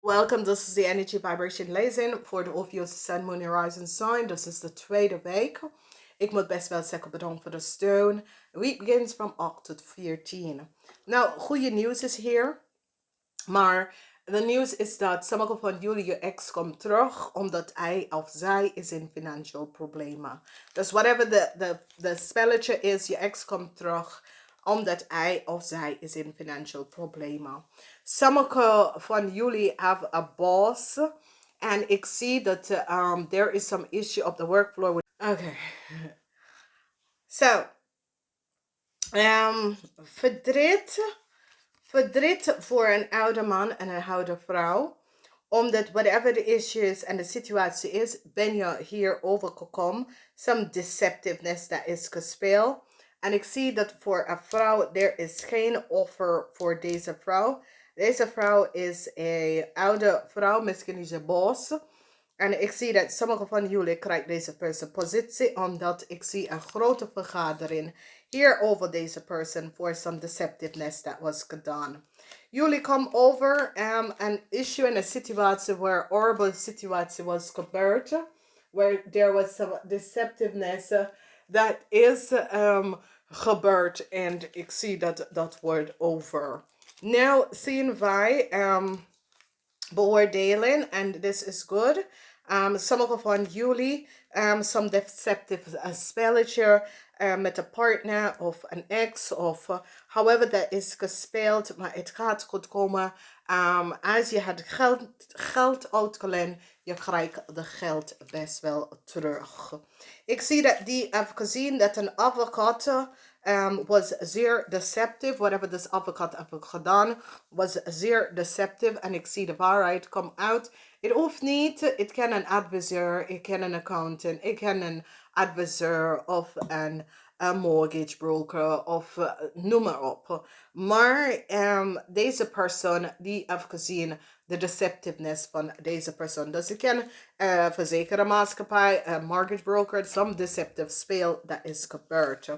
Welcome, this is the energy vibration lezing voor de OPHIUCHUS Sun, Moon en Rising Sign. This is de tweede week. Ik moet best wel zeggen bedankt voor de steun. The week begins from 8 tot 14. Nou, goede nieuws is hier. Maar de nieuws is dat sommige van jullie, je ex komt terug omdat hij of zij is in financial problemen. Dus whatever de spelletje is, je ex komt terug omdat hij of zij is in financial problemen. Sommige van jullie have a boss. En ik zie dat there is some issue op the work floor. Okay. So, verdriet voor een oude man en een oude vrouw. Omdat whatever the issue is en de situatie is, ben je hier overgekomen. Some deceptiveness dat is gespeeld. En ik zie dat voor een vrouw, er is geen offer voor deze vrouw. Deze vrouw is een oude vrouw, misschien is ze boos. En ik zie dat sommige van jullie krijgen deze persoon positie, omdat ik zie een grote vergadering hier over deze persoon voor some deceptiveness that was gedaan. Jullie komen over een issue in een situatie waar horrible situatie was gebeurd, where there was some deceptiveness that is gebeurd en ik zie dat wordt over. Nou zien wij beoordelen en this is good. Sommige van jullie, some deceptive spelletje met een partner of een ex of however dat is gespeeld, maar het gaat goed komen. Als je het geld uitgeleend, je krijgt de geld best wel terug. Ik zie dat die heb gezien dat een advocaat was zeer deceptive. Whatever this advocaat heeft gedaan was zeer deceptive. En ik zie de waarheid come out. Het hoeft niet. Het kan een adviseur, het kan een accountant, het kan een adviseur of een mortgage broker of noem maar op. Maar deze persoon die heeft gezien de deceptiveness van deze persoon. Dus ik ken verzekeringsmaatschappij, mortgage broker, some deceptive speel dat is gebeurd.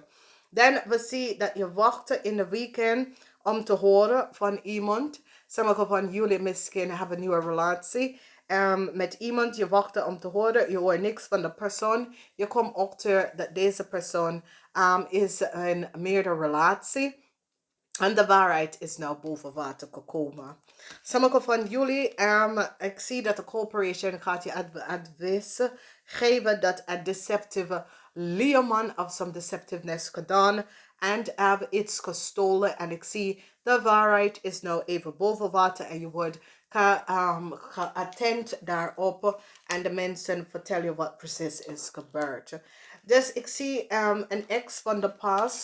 Dan we zien dat je wacht in de weekend om te horen van iemand. Sommige van jullie misschien hebben een nieuwe relatie. Met iemand, je wacht om te horen, je hoort niks van de persoon. Je komt achter dat deze persoon is in meerdere relatie. En de waarheid is nou boven water gekomen. Sommige van jullie, ik zie dat de corporation gaat je advies geven dat een deceptive leerman of some deceptiveness gedaan en have iets gestolen. En ik zie de waarheid is nou even boven water en je wordt geattent daarop en de mensen vertellen je wat precies is gebeurd. Dus ik zie een ex van de past.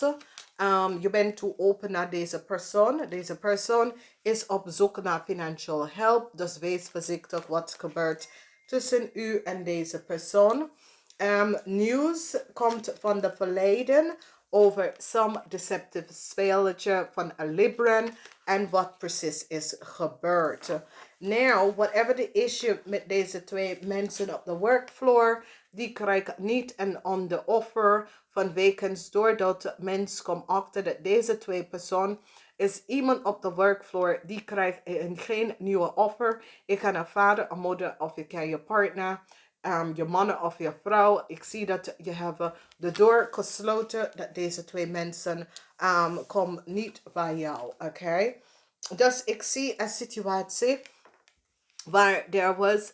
Je bent toe open naar deze persoon. Deze persoon is op zoek naar financial help. Dus wees voorzichtig wat gebeurt tussen u en deze persoon. Nieuws komt van de verleden over some deceptive spelletje van een Libran en wat precies is gebeurd. Now, whatever the issue met deze twee mensen op de workfloor, die krijgen niet een on offer van weekends doordat mens komt achter dat deze twee personen is iemand op de workfloor die krijgt geen nieuwe offer. Je kan een vader, een moeder of je kan je partner, je man of je vrouw. Ik zie dat je hebt de deur gesloten dat deze twee mensen komen niet bij jou. Oké? Dus ik zie een situatie waar er was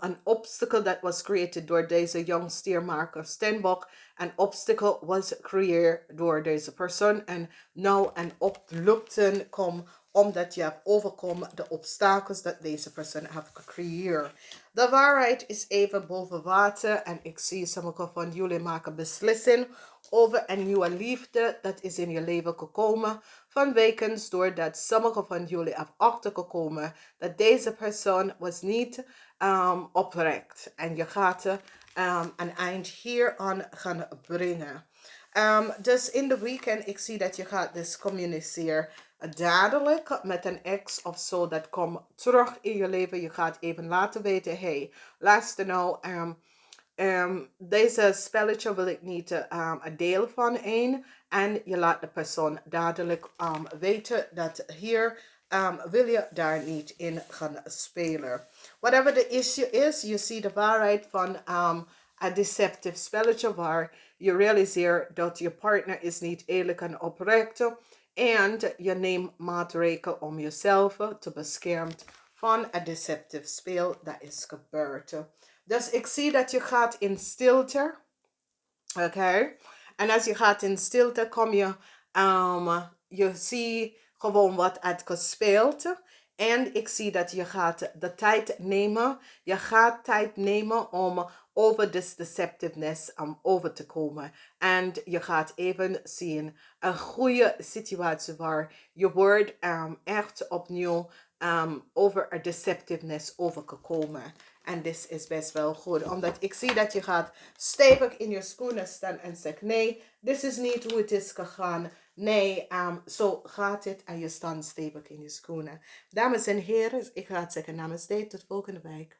an obstacle that was created door deze young steermaker Stenbok. An obstacle was created door deze persoon. En nou een oplukten komt omdat je hebt overkomen de obstakels dat deze persoon heeft gecreëerd. De waarheid is even boven water en ik zie sommige van jullie maken beslissing over een nieuwe liefde dat is in je leven gekomen. Vanwege doordat sommige van jullie hebben achtergekomen dat deze persoon was niet oprecht. En je gaat een eind hier aan gaan brengen. Dus in de weekend, ik zie dat je gaat dus communiceren dadelijk met een ex of zo. Dat komt terug in je leven. Je gaat even laten weten, hey, luister nou, deze spelletje wil ik niet een deel van een. En je laat de persoon dadelijk weten dat hier wil je daar niet in gaan spelen. Whatever the issue is, je ziet de waarheid van een deceptive spelletje waar je realiseert dat je partner is niet eerlijk en oprecht. En je neemt maatregelen om jezelf te beschermen van een deceptive spel dat is gebeurd. Dus ik zie dat je gaat in stilte. Oké. En als je gaat in stilte, kom je, je ziet gewoon wat het gespeeld. En ik zie dat je gaat de tijd nemen. Je gaat tijd nemen om over this deceptiveness over te komen. En je gaat even zien een goede situatie waar je wordt echt opnieuw over een deceptiveness overgekomen. En dit is best wel goed. Omdat ik zie dat je gaat stevig in je schoenen staan en zegt nee, dit is niet hoe het is gegaan. Nee, zo gaat het en je staat stevig in je schoenen. Dames en heren, ik ga het zeggen namaste tot volgende week.